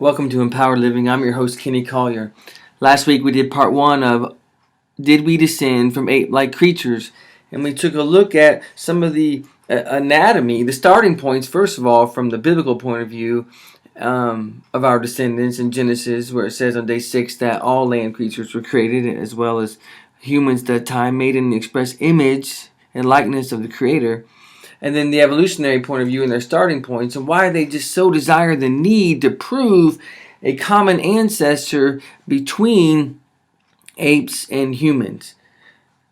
Welcome to Empowered Living. I'm your host, Kenny Collier. Last week we did part one of Did We Descend from Ape-like Creatures? And we took a look at some of the anatomy, the starting points, first of all, from the biblical point of view of our descendants in Genesis, where it says on day 6 that all land creatures were created, as well as humans at that time, made in the express image and likeness of the Creator. And then the evolutionary point of view and their starting points, and why they just so desire the need to prove a common ancestor between apes and humans.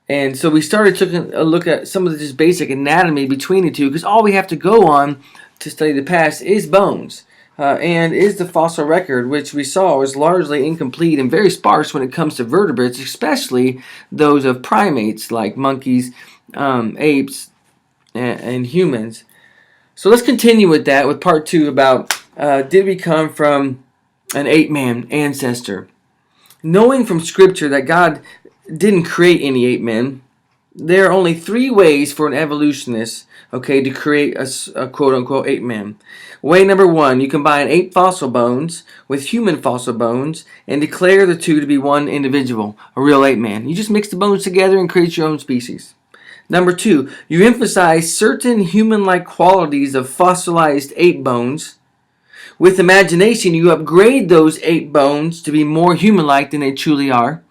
And so we started taking a look at some of the just basic anatomy between the two, because all we have to go on to study the past is bones. And is the fossil record, which we saw is largely incomplete and very sparse when it comes to vertebrates, especially those of primates like monkeys, apes, and humans. So let's continue with that, with part 2 about did we come from an ape-man ancestor? Knowing from Scripture that God didn't create any ape-men, there are only 3 ways for an evolutionist, to create a quote-unquote ape-man. Way number 1, you combine ape fossil bones with human fossil bones and declare the two to be one individual, a real ape-man. You just mix the bones together and create your own species. Number 2, you emphasize certain human-like qualities of fossilized ape bones. With imagination, you upgrade those ape bones to be more human-like than they truly are.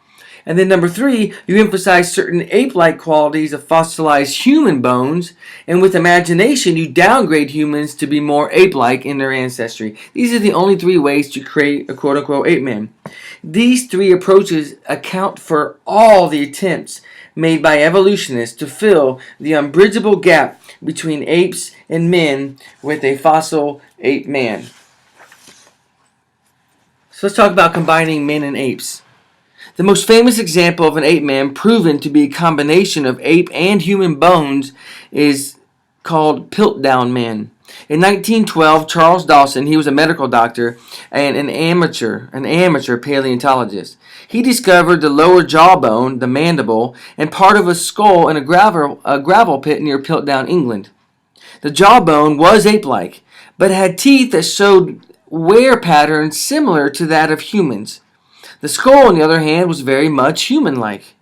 And then number 3, you emphasize certain ape-like qualities of fossilized human bones. And with imagination, you downgrade humans to be more ape-like in their ancestry. These are the only 3 ways to create a quote-unquote ape-man. These 3 approaches account for all the attempts made by evolutionists to fill the unbridgeable gap between apes and men with a fossil ape man. So let's talk about combining men and apes. The most famous example of an ape man proven to be a combination of ape and human bones is called Piltdown Man. In 1912, Charles Dawson, he was a medical doctor and an amateur paleontologist. He discovered the lower jawbone, the mandible, and part of a skull in a gravel pit near Piltdown, England. The jawbone was ape-like, but had teeth that showed wear patterns similar to that of humans. The skull, on the other hand, was very much human-like.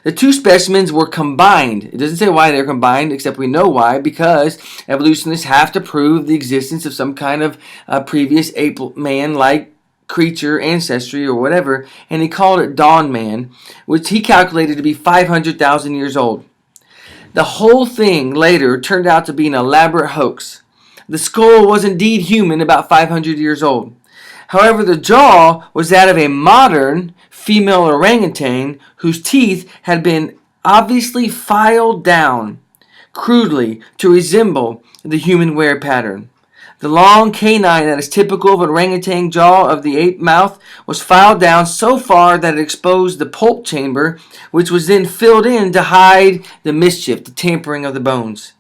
The 2 specimens were combined. It doesn't say why they're combined, except we know why, because evolutionists have to prove the existence of some kind of previous ape-man-like creature, ancestry, or whatever, and he called it Dawn Man, which he calculated to be 500,000 years old. The whole thing later turned out to be an elaborate hoax. The skull was indeed human, about 500 years old. However, the jaw was that of a modern female orangutan whose teeth had been obviously filed down crudely to resemble the human wear pattern. The long canine that is typical of an orangutan jaw of the ape mouth was filed down so far that it exposed the pulp chamber, which was then filled in to hide the mischief, the tampering of the bones.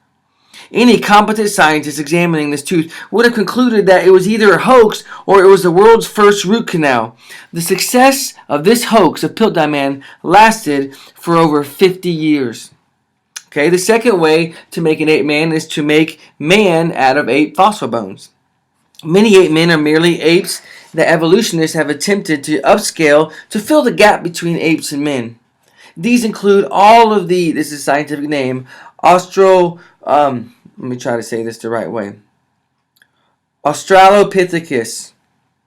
Any competent scientist examining this tooth would have concluded that it was either a hoax or it was the world's first root canal. The success of this hoax of Piltdown Man lasted for over 50 years. The second way to make an ape man is to make man out of ape fossil bones. Many ape men are merely apes that evolutionists have attempted to upscale to fill the gap between apes and men. These include all of the, this is a scientific name, let me try to say this the right way. Australopithecus.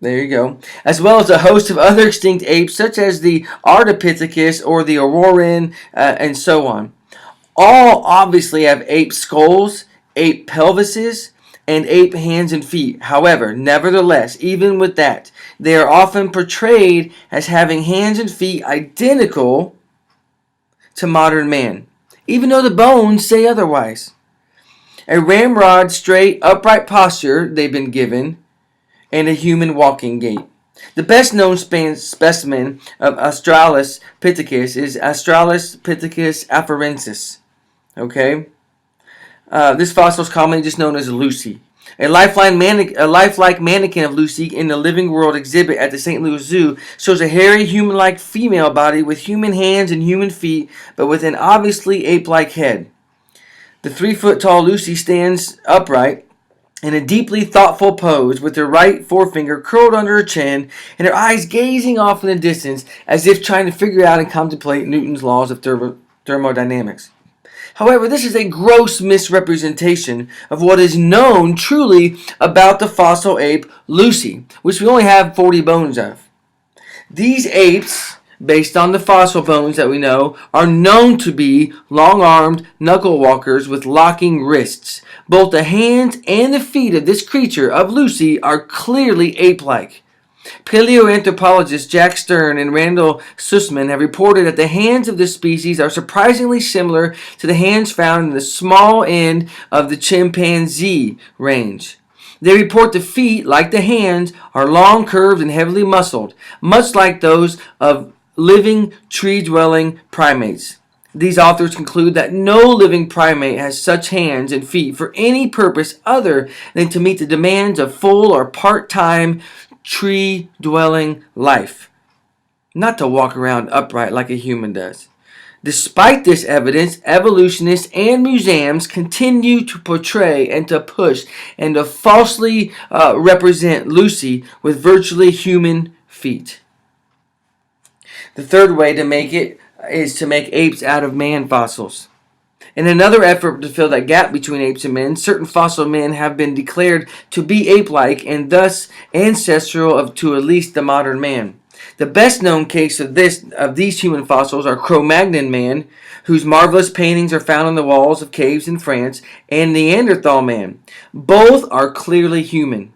There you go. As well as a host of other extinct apes such as the Ardipithecus or the Auroran and so on. All obviously have ape skulls, ape pelvises, and ape hands and feet. However, nevertheless, even with that, they are often portrayed as having hands and feet identical to modern man, even though the bones say otherwise. A ramrod straight, upright posture they've been given, and a human walking gait. The best known specimen of Australopithecus is Australopithecus afarensis. This fossil is commonly just known as Lucy. A lifelike mannequin of Lucy in the Living World exhibit at the St. Louis Zoo shows a hairy human-like female body with human hands and human feet, but with an obviously ape-like head. The 3-foot-tall Lucy stands upright in a deeply thoughtful pose with her right forefinger curled under her chin and her eyes gazing off in the distance as if trying to figure out and contemplate Newton's laws of thermodynamics. However, this is a gross misrepresentation of what is known truly about the fossil ape Lucy, which we only have 40 bones of. These apes, based on the fossil bones that we know, are known to be long-armed knuckle walkers with locking wrists. Both the hands and the feet of this creature, of Lucy, are clearly ape-like. Paleoanthropologists Jack Stern and Randall Sussman have reported that the hands of this species are surprisingly similar to the hands found in the small end of the chimpanzee range. They report the feet, like the hands, are long, curved, and heavily muscled, much like those of living, tree-dwelling primates. These authors conclude that no living primate has such hands and feet for any purpose other than to meet the demands of full or part-time tree-dwelling life, not to walk around upright like a human does. Despite this evidence, evolutionists and museums continue to portray and to push and to falsely represent Lucy with virtually human feet. The third way to make it is to make apes out of man fossils. In another effort to fill that gap between apes and men, certain fossil men have been declared to be ape-like and thus ancestral to at least the modern man. The best known case of these human fossils are Cro-Magnon man, whose marvelous paintings are found on the walls of caves in France, and Neanderthal man. Both are clearly human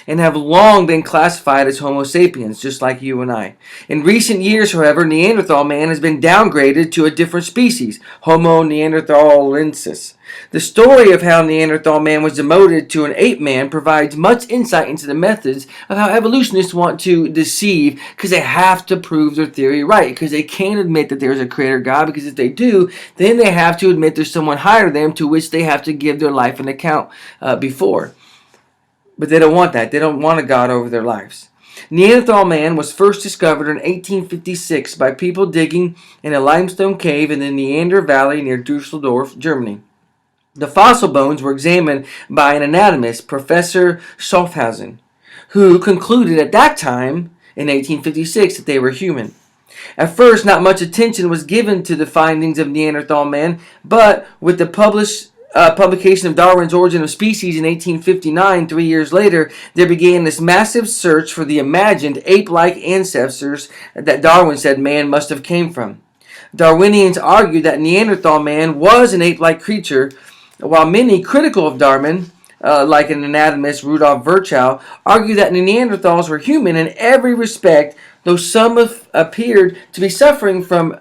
and have long been classified as Homo sapiens, just like you and I. In recent years, however, Neanderthal man has been downgraded to a different species, Homo neanderthalensis. The story of how Neanderthal man was demoted to an ape man provides much insight into the methods of how evolutionists want to deceive, because they have to prove their theory right, because they can't admit that there's a creator God, because if they do, then they have to admit there's someone higher than them to which they have to give their life an account before. But they don't want that. They don't want a God over their lives. Neanderthal man was first discovered in 1856 by people digging in a limestone cave in the Neander Valley near Dusseldorf, Germany. The fossil bones were examined by an anatomist, Professor Schaffhausen, who concluded at that time, in 1856, that they were human. At first, not much attention was given to the findings of Neanderthal man, but with the publication of Darwin's Origin of Species in 1859, 3 years later, there began this massive search for the imagined ape-like ancestors that Darwin said man must have came from. Darwinians argued that Neanderthal man was an ape-like creature, while many critical of Darwin, like an anatomist Rudolf Virchow, argued that the Neanderthals were human in every respect, though some appeared to be suffering from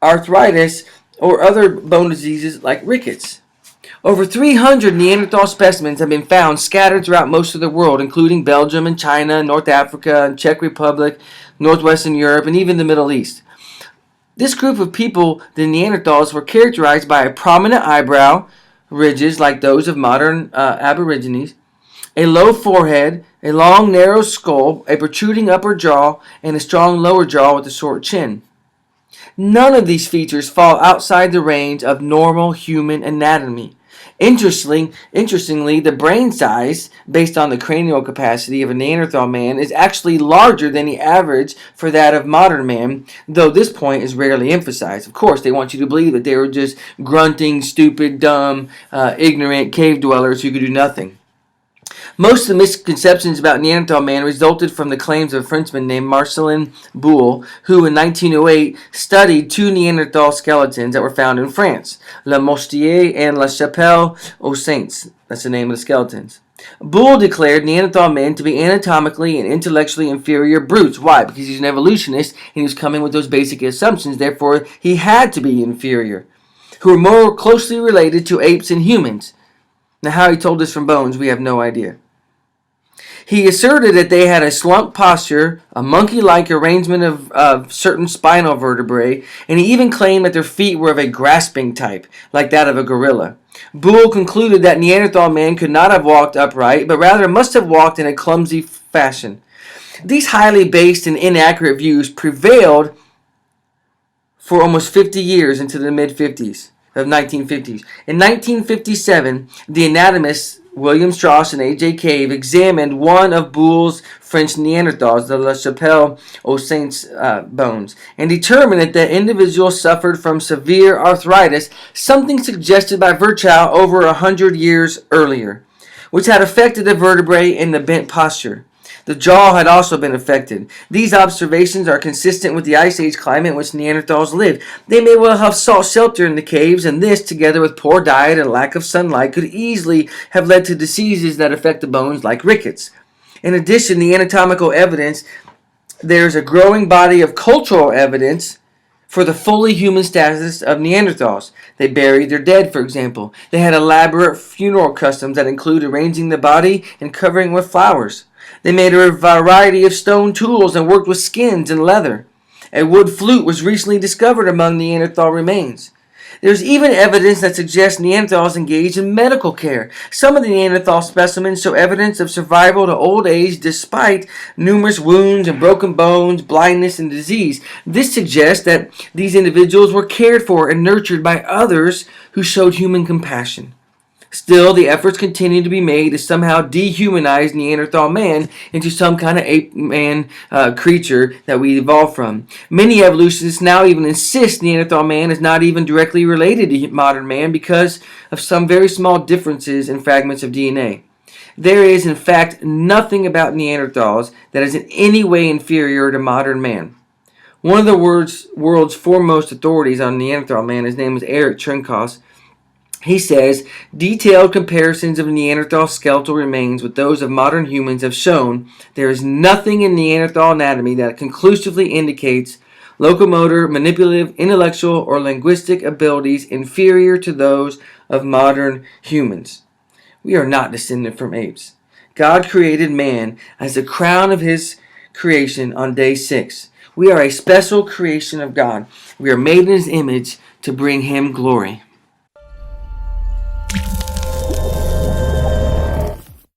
arthritis or other bone diseases like rickets. Over 300 Neanderthal specimens have been found scattered throughout most of the world, including Belgium and China, North Africa, and Czech Republic, Northwestern Europe, and even the Middle East. This group of people, the Neanderthals, were characterized by a prominent eyebrow, ridges like those of modern Aborigines, a low forehead, a long narrow skull, a protruding upper jaw, and a strong lower jaw with a short chin. None of these features fall outside the range of normal human anatomy. Interestingly, the brain size, based on the cranial capacity of a Neanderthal man, is actually larger than the average for that of modern man, though this point is rarely emphasized. Of course, they want you to believe that they were just grunting, stupid, dumb, ignorant cave dwellers who could do nothing. Most of the misconceptions about Neanderthal man resulted from the claims of a Frenchman named Marcellin Boule, who in 1908 studied two Neanderthal skeletons that were found in France, Le Mostier and La Chapelle aux Saints. That's the name of the skeletons. Boule declared Neanderthal men to be anatomically and intellectually inferior brutes. Why? Because he's an evolutionist and he was coming with those basic assumptions, therefore he had to be inferior, who were more closely related to apes and humans. Now, how he told this from bones, we have no idea. He asserted that they had a slumped posture, a monkey-like arrangement of certain spinal vertebrae, and he even claimed that their feet were of a grasping type, like that of a gorilla. Boule concluded that Neanderthal man could not have walked upright, but rather must have walked in a clumsy fashion. These highly based and inaccurate views prevailed for almost 50 years into the mid-50s. Of 1950s. In 1957, the anatomist William Strauss and A.J. Cave examined one of Boule's French Neanderthals, the La Chapelle aux Saints bones, and determined that the individual suffered from severe arthritis, something suggested by Virchow over 100 years earlier, which had affected the vertebrae and the bent posture. The jaw had also been affected. These observations are consistent with the Ice Age climate in which Neanderthals lived. They may well have sought shelter in the caves, and this, together with poor diet and lack of sunlight, could easily have led to diseases that affect the bones like rickets. In addition, the anatomical evidence, there's a growing body of cultural evidence for the fully human status of Neanderthals. They buried their dead, for example. They had elaborate funeral customs that include arranging the body and covering it with flowers. They made a variety of stone tools and worked with skins and leather. A wood flute was recently discovered among Neanderthal remains. There's even evidence that suggests Neanderthals engaged in medical care. Some of the Neanderthal specimens show evidence of survival to old age despite numerous wounds and broken bones, blindness, and disease. This suggests that these individuals were cared for and nurtured by others who showed human compassion. Still, the efforts continue to be made to somehow dehumanize Neanderthal man into some kind of ape-man creature that we evolved from. Many evolutionists now even insist Neanderthal man is not even directly related to modern man because of some very small differences in fragments of DNA. There is, in fact, nothing about Neanderthals that is in any way inferior to modern man. One of the world's foremost authorities on Neanderthal man, his name is Eric Trenkos. He says, detailed comparisons of Neanderthal skeletal remains with those of modern humans have shown there is nothing in Neanderthal anatomy that conclusively indicates locomotor, manipulative, intellectual, or linguistic abilities inferior to those of modern humans. We are not descended from apes. God created man as the crown of his creation on day 6. We are a special creation of God. We are made in his image to bring him glory.